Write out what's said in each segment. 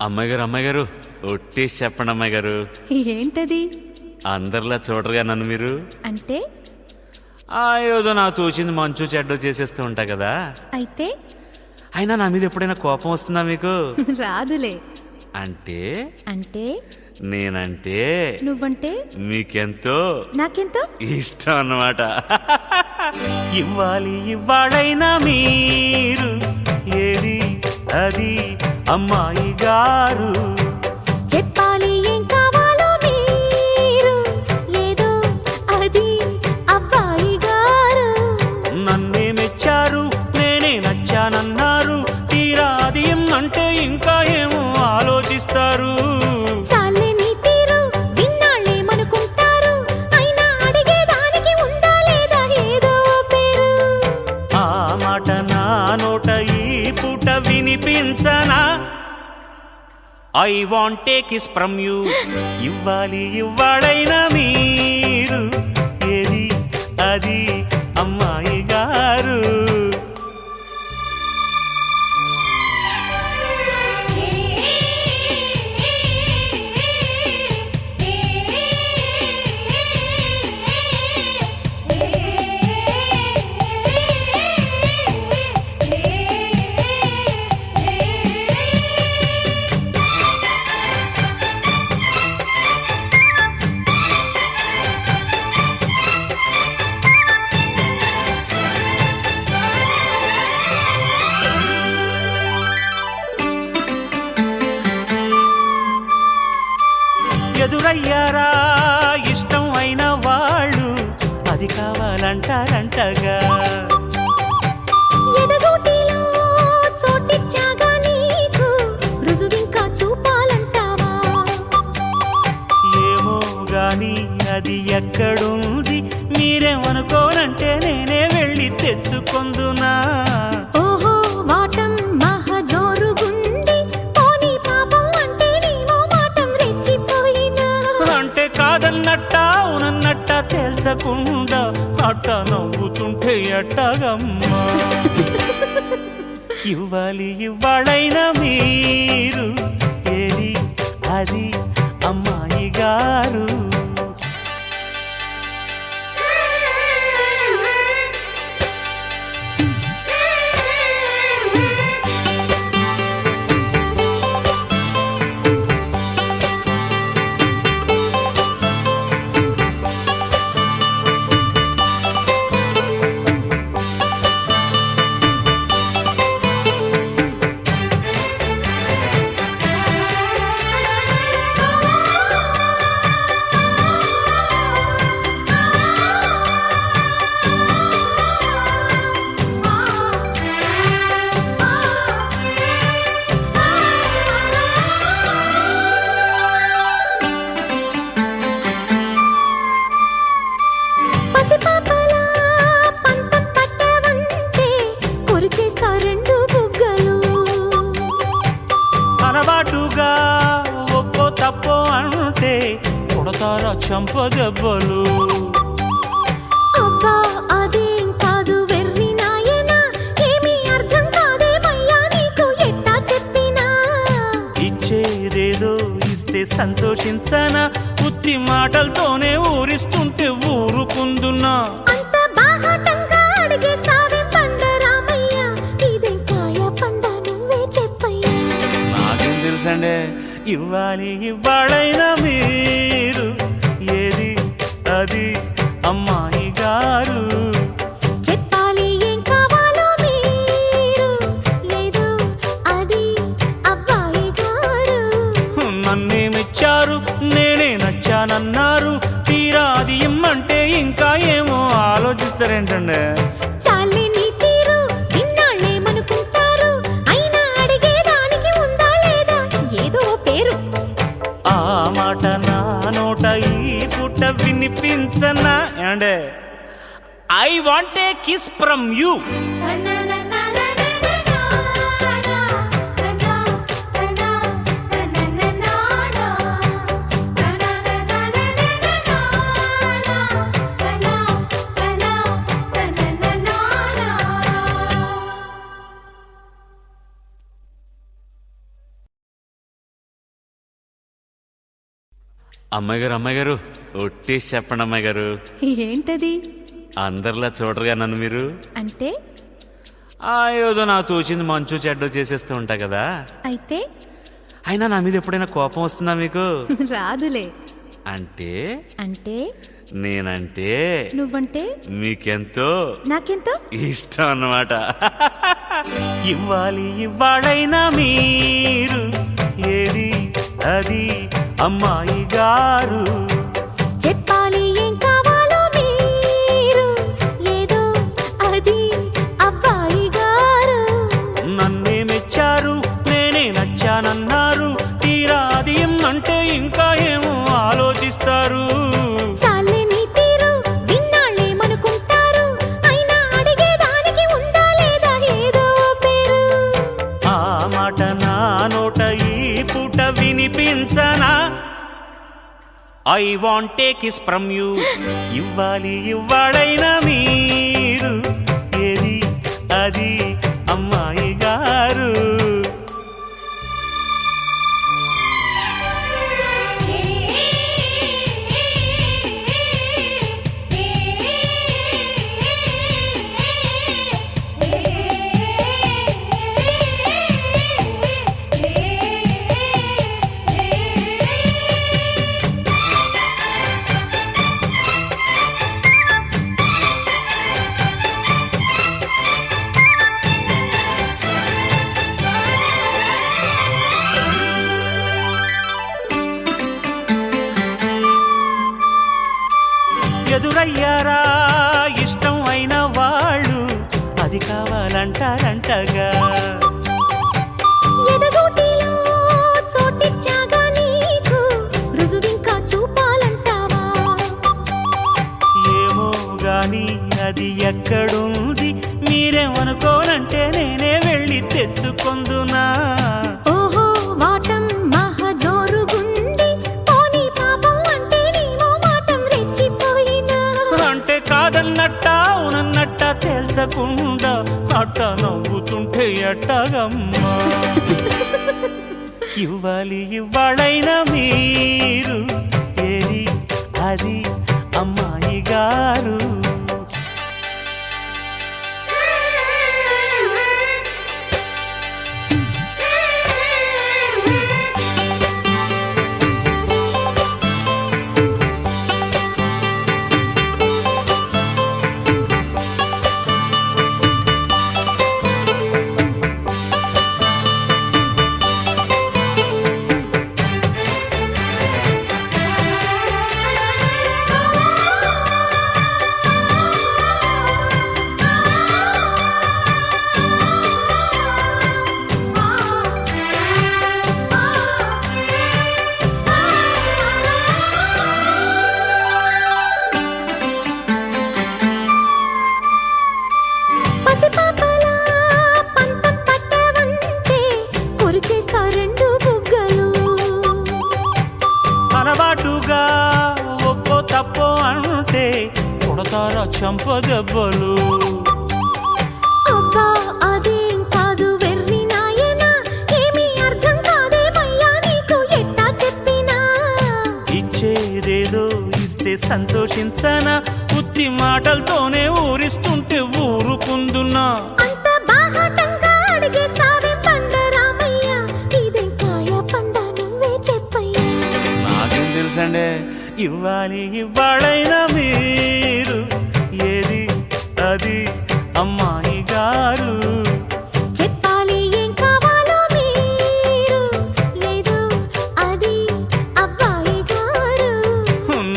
అమ్మాయి గారు ఒట్టేసి చెప్పండి అమ్మాయి గారు. ఏంటది? అందరిలా చూడరుగా నన్ను మీరు. అంటే ఏదో నాకు తోచింది మంచు చెడ్డో చేసేస్తూ ఉంటా కదా. అయితే అయినా నా మీద ఎప్పుడైనా కోపం వస్తుందా మీకు? రాదులే. అంటే అంటే నేనంటే నువ్వంటే మీకెంతో నాకెంతో ఇష్టం అన్నమాట. ఇవ్వాలైనా మీరు ఏది అది అమ్మాయి గారు. చెప్పాలి ఏం కావాలో మీరు ఏదో అది అబ్బాయి గారు. నన్నే మెచ్చారు, నేనే నచ్చానన్నారు. తీరా అది అంటే ఇంకా ఏమో ఆలోచిస్తారు. చాలే నీ తీరు, విన్నాళ్ళేమనుకుంటారు. అయినా అడిగేదానికి ఉందా లేదా ఏదో పేరు. ఆ మాట నా నోట ఈ పూట వినిపించనా? I want a kiss from you. ఇవ్వాలైనా మీరు ఏది అది అమ్మాయి గారు. ఎదురయ్యారా ఇష్టం అయిన వాళ్ళు, అది కావాలంటారంటగా. ఎదగూటిలో చోటిచ్చాగా నీకు, రుజువింకా చూపాలంటావా? ఏమో గాని అది ఎక్కడుంది, మీరేమనుకోనంటే నేనే వెళ్ళి తెచ్చుకొందునా. ఓహో వాటం మహా జోరుగుంది, పోనీ పాపం అంటే నీమో మాటం రెచ్చిపోయినా. అంటే కాదన్నట్ట అవునన్నట్ట తెలుసకుండా అట్ట నవ్వుతుంటే ఎట్టగమ్మా. ఇవ్వాలైనా మీరు ఏది అది అమ్మాయి గారు. పసిపాపలా పంతం పట్టవంటే కొరికేస్తా రెండు బుగ్గలు. అలవాటుగా ఒప్పో తప్పో అంటే కొడతారా చంప దెబ్బలు. అబ్బా అదేం కాదు వెర్రి నాయనా, ఏమీ అర్థం కాదేమయ్యా నీకు ఎట్టా చెప్పినా. ఇచ్చేదేదో ఇస్తే సంతోషించనా, ఉత్తి మాటలతోనే ఊరిస్తుంటే ఊరుకుందున్నా. అంత బాహాటంగా అడిగేసావే పండరామయ్య, ఇదేం కాయ పండ నువ్వే చెప్పయ్యా. నాకేం తెలుసండి. ఇవ్వాలైనా మీరు ఏది అది అమ్మాయి గారు. చెప్పాలి ఏం కావాలో మీరు ఏదో అది అబ్బాయి గారు. నన్నే మెచ్చారు, నేనే నచ్చానన్నారు. తీరా అది ఇమ్మంటే ఇంకా ఏమో ఆలోచిస్తారేంటండి. చాలే నీ తీరు, విన్నాళ్ళేమనుకుంటారు. అయినా అడిగేదానికి ఉందా లేదా ఏదో పేరు. ఆ మాట నా నోట ఈ పూట వినిపించనా? ఏమండే I want a kiss from you. అమ్మాయి గారు ఒట్టేసి చెప్పండి అమ్మాయి గారు. ఏంటది? అందరిలా చూడరుగా నన్ను మీరు. అంటే ఏదో నాకు తోచింది మంచు చెడ్డ చేసేస్తూ ఉంటా కదా. అయితే అయినా నా మీద ఎప్పుడైనా కోపం వస్తుందా మీకు? రాదులే. అంటే అంటే నేనంటే నువ్వంటే మీకెంతో నాకెంతో ఇష్టం అన్నమాట. ఇవ్వాలైనా మీరు ఏది అది అమ్మాయి గారు. చెప్పాలి ఏం కావాలో మీరు ఏదో అది అబ్బాయి గారు. నన్నే మెచ్చారు, నేనే నచ్చానన్నారు. తీరా అది అంటే ఇంకా ఏమో ఆలోచిస్తారు. చాలే నీ తీరు విన్నాళ్ళేమనుకుంటారు. అయినా అడిగేదానికి ఉందా లేదా ఏదో పేరు. ఆ మాట నా నోట ఈ పూట వినిపించనా? I want a kiss from you. ఇవ్వాలైనా మీరు ఏది అది అమ్మాయి గారు. ఎదురయ్యారా ఇష్టం అయిన వాళ్ళు, అది కావాలంటారంటగా. ఎదగూటిలో చోటిచ్చాగా నీకు రుజువింకా చూపాలంటావా? ఏమో గాని అది ఎక్కడుంది, మీరేమనుకోనంటే నేనే వెళ్ళి తెచ్చుకొందునా. ఓహో వాటం మహా జోరుగుంది. పోనీ పాపం అంటే నీమో మాటం రెచ్చిపోయినా. అంటే కాదన్నట్ట అవునన్నట్ట తెలుసకుండా అట్ట నవ్వుతుంటే ఎట్టగమ్మా. ఇవ్వాలైనా మీరు ఏది అది అమ్మాయి గారు. పసిపాపలా పంతం పట్టవంటే కొరికేస్తా రెండు బుగ్గలు. అలవాటుగా ఒక్కో తప్పో అంటే కొడతారా చంపదెబ్బలు. అబ్బా అదేం కాదు వెర్రి నాయనా. ఏమీ అర్థం కాదేమయ్యా నీకు ఎట్టా చెప్పినా. ఇచ్చేదేదో ఇస్తే సంతోషించనా? ఉత్తి మాటలతోనే ఊరిస్తుంటే ఊరుకుందున్నా. అంత బాహాటంగా అడిగేస్తావే పండరామయ్య. ఇదేం కాయ పండ నువ్వే చెప్పయ్యా. నాకేం తెలుసండి. ఇవ్వాలైనా మీరు ఏది అది అమ్మాయి గారు. చెప్పాలి ఏం కావాలో మీరు ఏదో అది అబ్బాయి గారు.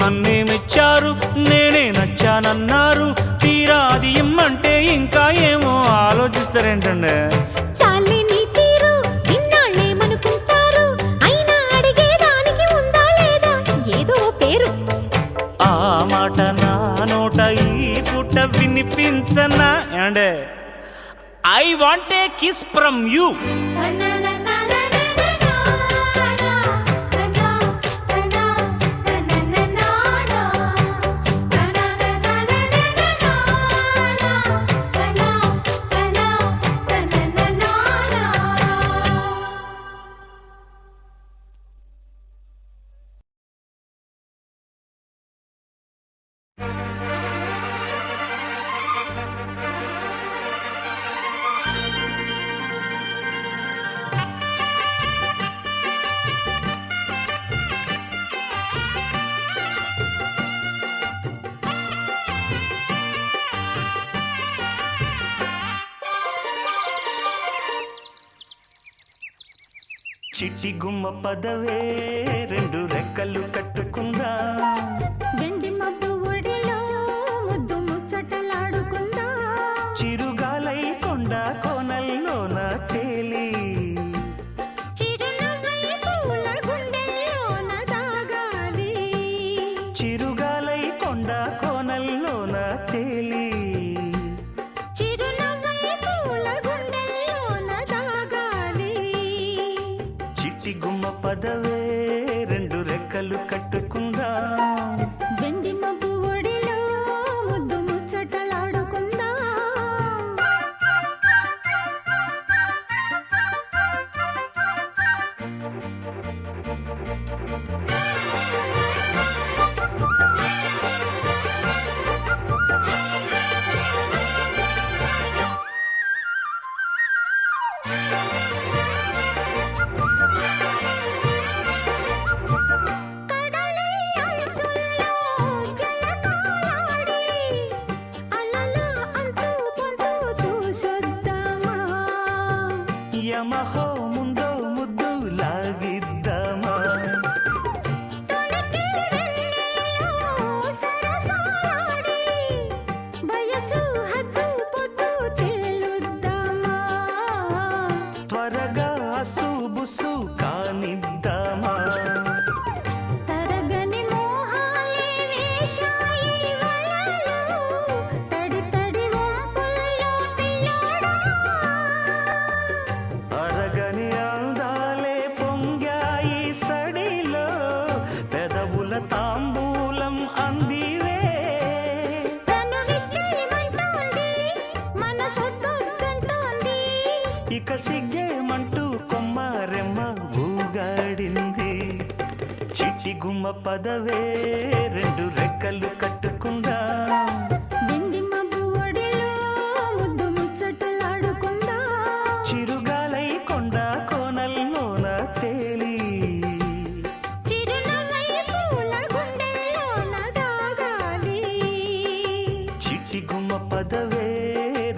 నన్నే మెచ్చారు, నేనే నచ్చానన్నారు. తీరా అది ఇమ్మంటే ఇంకా ఏమో ఆలోచిస్తారేంటండి. చాలే నీ తీరు విన్నాళ్ళేమనుకుంటారు. అయినా అడిగేదానికి ఉందా లేదా ఏదో పేరు. ఆ మాట నా నోట ఈ పూట వినిపించనా? అంటే I want a kiss from you. చిట్టి గుమ్మ పదవే రెండు రెక్కలు కట్టుకుందా వెండి మబ్బు ఒడిలో ముద్దు ముచ్చటలాడుకుందా చిరుగాలై కొండ కోనల్లోన తేలి చిరునవ్వై పూల గుండెల్లోన దాగాలి చిరుగాలై కొండ కోనల్లోన తేలి చిరునవ్వై పూల గుండెల్లోన దాగాలి చిట్టి గుమ్మ పదవే రెండు రెక్కలు కట్టుకుందా వెండి మబ్బు ఒడిలో ముద్దు ముచ్చటలాడుకుందా కడలి అంచుల్లో జలకాలాడి అలల అంతు పొంతు చూసొద్దామా యమహో ముందో ముద్దు లాగిద్దామా తొణికి వెన్నెల్లో సరసాలాడి వయసు హద్దు పొద్దు తేలుద్దామా త్వరగా అసుబుసు కానిద్దామా తరగని మోహాలే వేశాయి వలలో తడి తడి వంపుల్లో పిల్లోడా అరగని అందాలే పొంగాయి సడిలో పెదవుల తాంబూలం అందివే తను విచ్చేయమంటోంది మనసొద్దంటోంది ఇక సిగ్గేమంటూ కొమ్మారెమ్మ ఊగాడింది చిట్టి గుమ్మ పదవే రెండు రెక్కలు కట్టుకుందా వెండి మబ్బు ఒడిలో ముద్దు ముచ్చటలాడుకుందా చిరుగాలై కొండ కోనల్లోన తేలి చిరునవ్వై పూల గుండెల్లోన దాగాలి చిట్టి గుమ్మ పదవే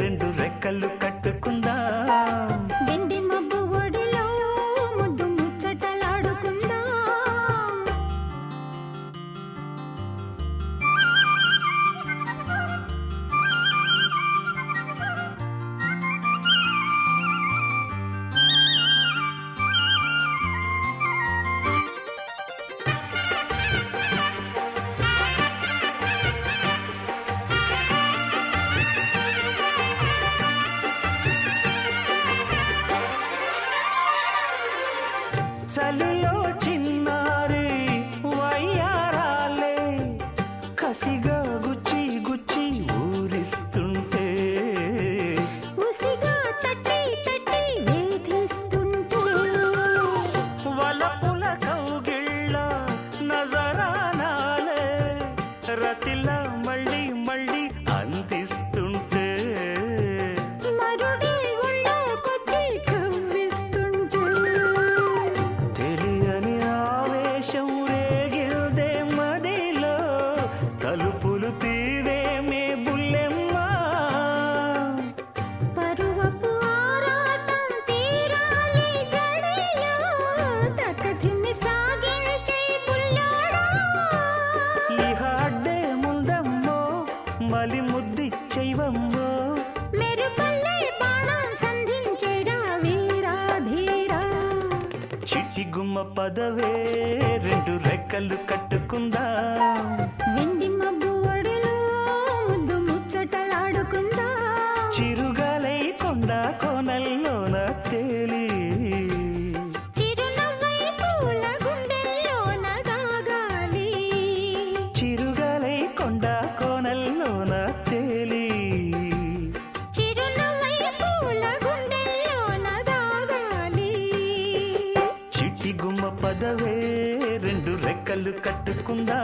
రెండు రెక్కలు కట్టుకుందా వెండి మబ్బు ఒడిలో ముద్దు ముచ్చటలాడుకుందా చలిలో చిన్నారి వయ్యారాలే కసిగా గుచ్చి గుచ్చి ఊరిస్తుంటే ఉసిగా తట్టి తట్టి వేధిస్తుంటే వలపుల కౌగిళ్ళ నజరానాలే రతిలా మళ్ళీ మళ్ళీ అందిస్తుంటే మరుడి ఒళ్ళోకొచ్చి కవ్విస్తుంటే తెలియని ఆవేశం రేగిల్దే మదిలో తలుపులు తీరేమే బుల్లెమ్మ పరువపు ఆరాటం తీరాలి జడిలో తక్కతిమి సాగించే పుల్లోడా ఇహ అడ్డే ముందమ్మో మలి ముద్దిచ్చైవమ్మో మెరుపల్లే బాణం సంధించేరా వీరా ధీరా చిట్టి గుమ్మ పదవే రెండు రెక్కలు కట్టుకుందా వెండి మబ్బు ఒడిలో ముద్దు ముచ్చటలాడుకుందా చిరుగాలై కొండ కోనల్లోన తేలి చిరునవ్వై పూల గుండెల్లోన దాగాలి చిరుగాలై కొండ కోనల్లోన తేలి చిరునవ్వై పూల గుండెల్లోన దాగాలి చిట్టి గుమ్మ పదవే రెండు రెక్కలు కట్టుకుందా